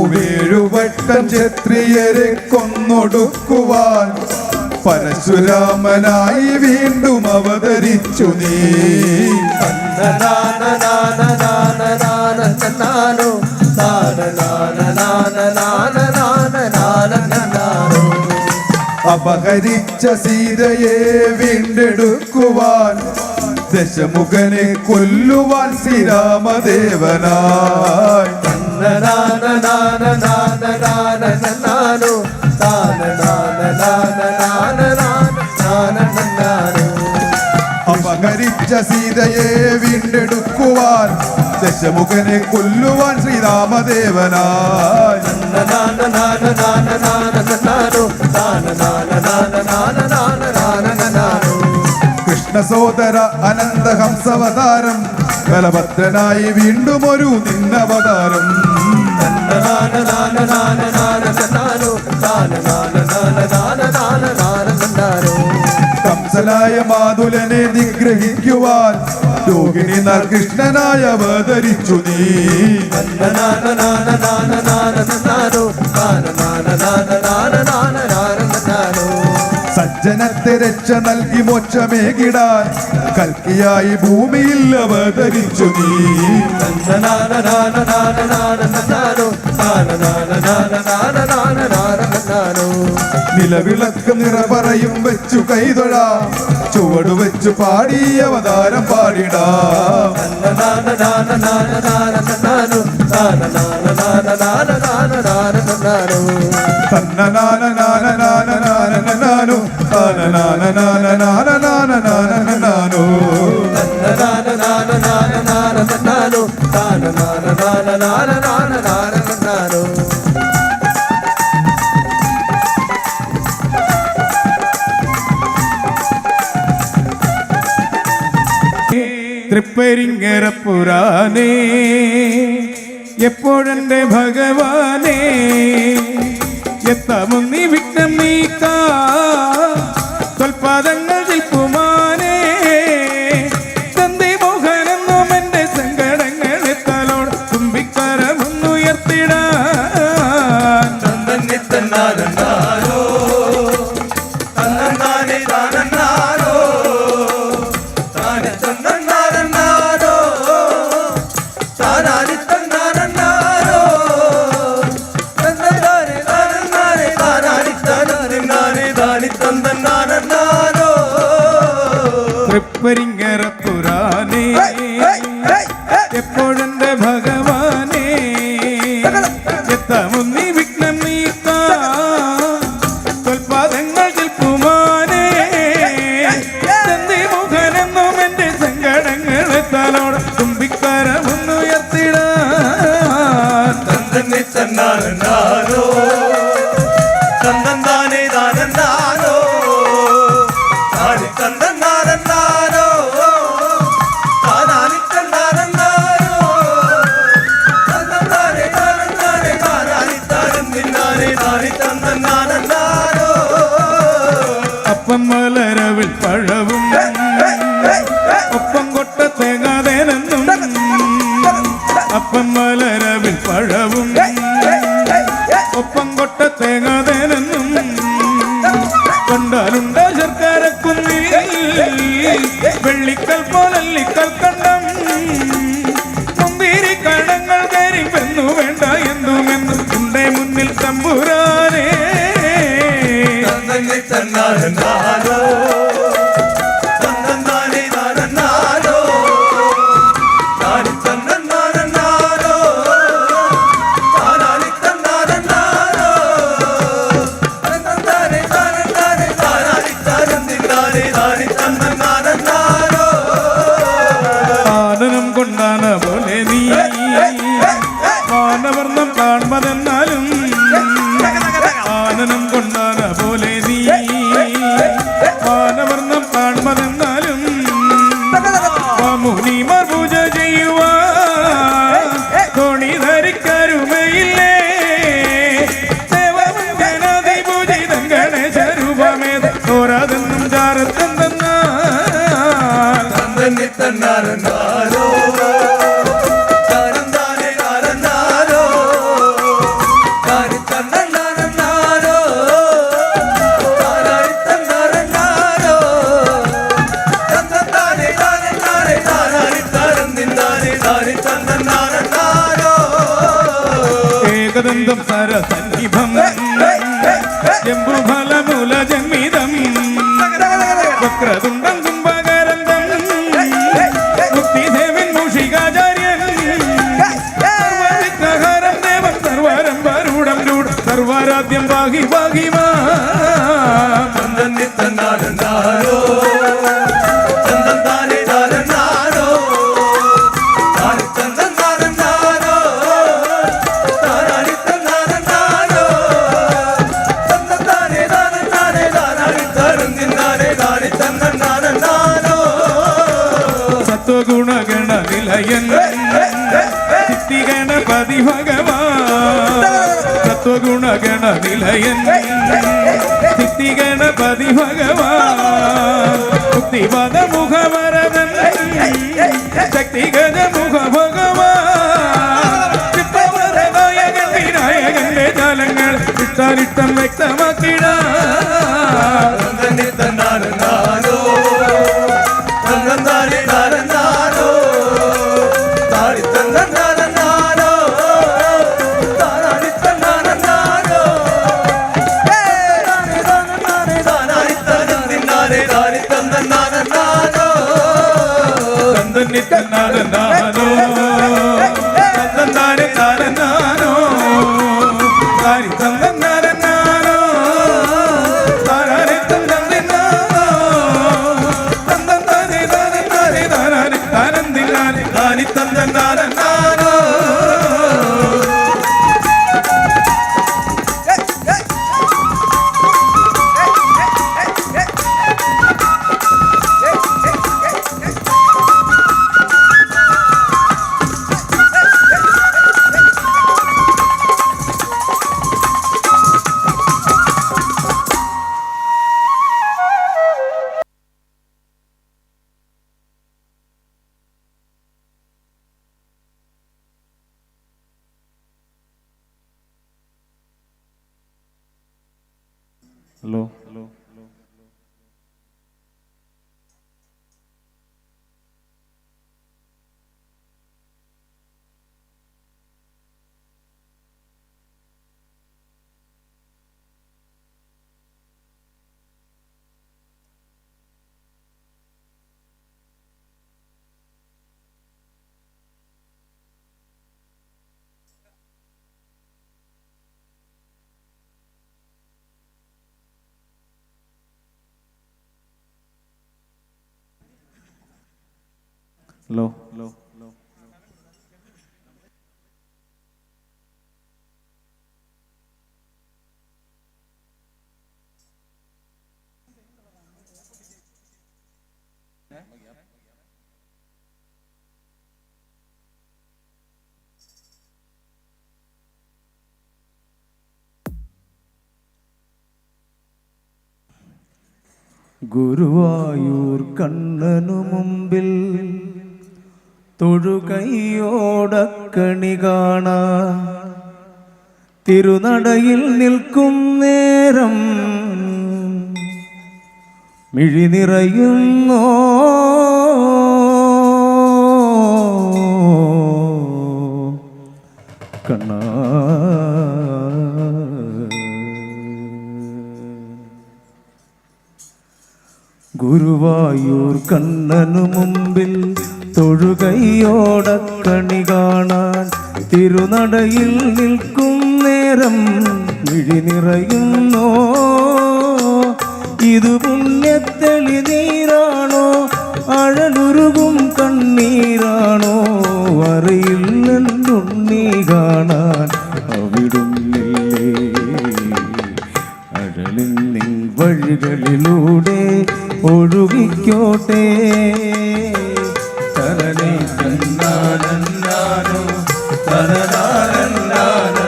വേഴുവട്ടം ക്ഷത്രിയരെ കൊന്നൊടുക്കുവാൻ പരശുരാമനായി വീണ്ടും അവതരിച്ചു നീ അപഹരിച്ച സീതയെ വീണ്ടെടുക്കുവാൻ ദശമുഖനെ കൊല്ലുവാൻ ശ്രീരാമദേവനായി അപഹരിച്ച സീതയെ വീണ്ടെടുക്കുവാൻ ദശമുഖനെ കൊല്ലുവാൻ ശ്രീരാമദേവനായി കൃഷ്ണസോദര അനന്ത ഹംസവതാരം ബലഭദ്രനായി വീണ്ടും ഒരു നിന്നവതാരം കംസലായ മാതുലനെ നിഗ്രഹിക്കുവാൻ രോഹിണി കൃഷ്ണനായ അവതരിച്ചു നീ സജ്ജനത്തെ രക്ഷ നൽകി മോക്ഷമേകിടാൻ കൽക്കിയായി ഭൂമിയിൽ അവതരിച്ചു നീ നിലവിളക്ക് നിറപറയും വെച്ചു കൈതൊഴാം ചുവടുവെച്ചു പാടി അവതാരം പാടിടാം തന്നനാന തൃപ്പരിങ്ങരപ്പുരാനേ എപ്പോഴെന്റെ ഭഗവാനേ എത്താമുന്നി വിഘ്നം നീക്കാ സ്വൽപാദങ്ങൾ ശില്പുമാനേ തന്തി മോഹനെന്നും എന്റെ സങ്കടങ്ങൾ എത്താലോട് തുമ്പിക്കരമൊന്നുയർത്തിടാൻ തന്നി തന്നാരോ തന്നാനെ താനോ താനെ തന്നാരോ താനാനി തന്നാരോ തന്നാനെ താനാനി താനി തന്നാരോ തൃപ്പരിങ്ങരപ്പുരാനേ എപ്പോഴെന്റെ ഭഗവാനേ എത്താമുന്നി വിഘ്നം നീക്കാ സ്വൽപാദങ്ങൾ ശില്പുമാനേ തന്തി മുഖനെന്നും എന്റെ സങ്കടങ്ങൾ എത്താലോട് തുമ്പിക്കരമൊന്നുയർത്തിടാൻ തന്നി തന്നാരോ തന്നാനെ താനോ താനി തന്നാരോ താനാനി തന്നാരോ തന്നാനെ താനാനി താനി തന്നാരോ അപ്പം മലരവിൽ പഴവും ഒപ്പം കൊട്ട തേങ്ങാതേനെന്നും അപ്പം മലരവിൽ പഴവും ഒപ്പം കൊട്ട തേങ്ങാതേനെന്നും കൊണ്ടാലുണ്ട ശർക്കരക്കുന്നിൽ വെള്ളിക്കൽ പോലല്ലിക്കൽ കണ്ടം മുന്തിരി കടങ്ങൾ കയറി വെന്നു വേണ്ട എന്തുമെന്നും എന്റെ മുന്നിൽ തമ്പുരാനേ തന്നി തന്നാരോ തന്നാനെ താനോ താനി തന്നാരോ താനാനി തന്നാരോ തന്നാനെ താനി തന്നാരോ ആനനം കൊണ്ടാന പോലെ നീ മാനവർണ്ണം കാൺമതെന്നാലും ആനനം കൊണ്ടാന പോലെ നീ മാനവർണ്ണം കാൺമതെന്നാലും മുനിമാർ പൂജ ചെയ്യുവാൻ തോണി ധരിക്കരുമയില്ലേ ദേവജനാതി പൂജിതം ഗണേശരൂപമേത് ഓരാതെന്നും ചാരത്തെന്തെന്നാൽ തന്നി തന്നാരോ താനന്താനെ താനോ താനി തന്നാരോ താനാനി തന്നാരോ തന്നാനെ താനി തന്നാരോ ഏകദന്തം സരസന്നിഭം ജംബുഫലമൂല ജന്മിതം വക്രതുണ്ടം കുംഭകരന്തം മുക്തിദേവൻ മൂഷികാചാര്യൻ സർവവിഘ്നഹരം ദേവൻ സർവരംഭരൂഢം രൂഢം സർവരാദ്യം പാഹി പാഹി മാം തന്നി തന്നാരോ തന്നാനെ താനോ താനി തന്നാരോ താനാനി തന്നാരോ തന്നാനെ താനി തന്നാരോ സത്വഗുണഗണ നിലയൻ സിദ്ധിഗണപതി ഭഗവാൻ സത്വഗുണഗണ നിലയൻ സിദ്ധിഗണപതി ഭഗവാൻ മുക്തിപദ മുഖവരദൻ ശക്തിഗജ മുഖ ഭഗവാൻ ചിത്രവരനായകൻ വിനായകന്റെ ജാലങ്ങൾ ഇഷ്ടാനിഷ്ടം വ്യക്തമാക്കിടാൻ തന്നി തന്നാരോ തന്നാനെ താനോ താനി തന്നാരോ താനാനി തന്നാരോ താനാനി തന്നാരോ തന്നി തന്നാരോ തന്നാരെ താരനാനോ താരി തന്നാരനാനോ താരാരെ തന്നാരനാനോ തന്നാരെ താരനാരെ താരാരെ താരന്തിനാരെ താരി തന്നാരനാനോ ഹലോ ഹലോ ഗുരുവായൂർ കണ്ണനു മുമ്പിൽ തൊഴുകൈയോടക്കണി കാണാ തിരുനടയിൽ നിൽക്കും നേരം മിഴി നിറയുന്നോ കണ്ണാ ഗുരുവായൂർ കണ്ണനു മുമ്പിൽ തൊഴുകൈയോടക്കണി കാണാൻ തിരുനടയിൽ നിൽക്കും നേരം മിഴി നിറയുന്നോ ഇത് പുണ്യത്തെളി നീരാണോ അഴലുരുകും കണ്ണീരാണോ അറിയില്ലെന്നുണ്ണി കാണാൻ അവിടുന്നില്ലേ അഴലിൻ നിൻ വഴികളിലൂടെ ഒഴുകിക്കോട്ടെ തനനെ തന്നാനോ തനനാനോ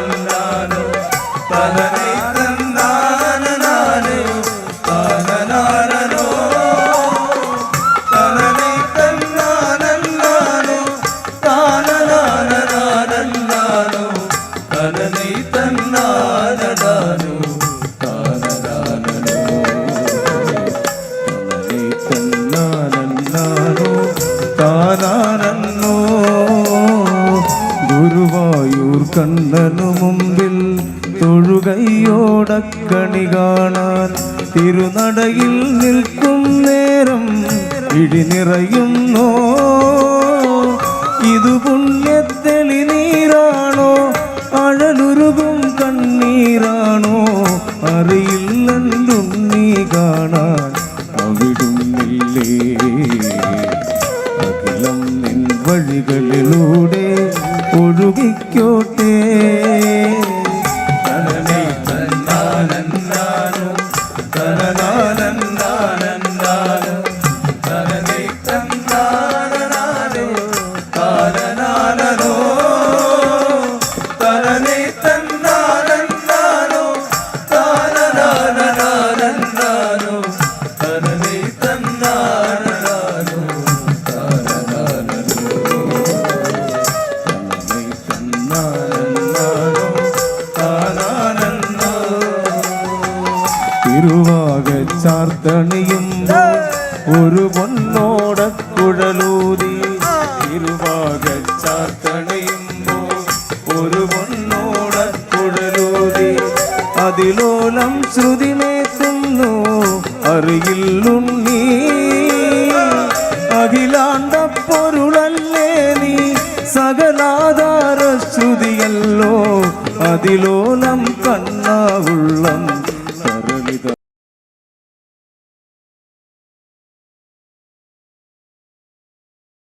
തനനെ തന്നാനോ തനനാനോ തനനെ തന്നാനോ താനനാനോ തനനെ തന്നാനോ ഗുരുവായൂർ കണ്ണനു മുമ്പിൽ തൊഴുകൈയോടക്കണി കാണാൻ തിരുനടയിൽ നിൽക്കും നേരം ഇടി നിറയുന്നോ ഇത് പുണ്യത്തെളി നീരാണോ അഴലുരുകും കണ്ണീരാണോ അറിയില്ലെന്നുണ്ണി കാണാൻ അവിടുന്നില്ലേ അഖിലം നിൻ വഴികളിലൂടെ ഒഴുകിക്കോട്ടെ തനനെ തന്നാനോ തനനാനോ തനനെ തന്നാനോ താനനാനോ തനനെ തന്നാനോ താനനാനോ തനനെ തന്നാനോ തിരുവാകച്ചാർത്തണിയുമ്പോ ഒരു പൊന്നോടക്കുഴലൂതി തിരുവാകച്ചാർത്തണിയുമ്പോ ഒരു പൊന്നോടക്കുഴലൂതി അതിലോലം ശ്രുതിമേത്തുന്നു അറിയില്ലുണ്ണി അഖിലാണ്ട പൊരുളല്ലേ നീ സകലാധാര ശ്രുതിയല്ലോ അതിലോലം കണ്ണാവുള്ളം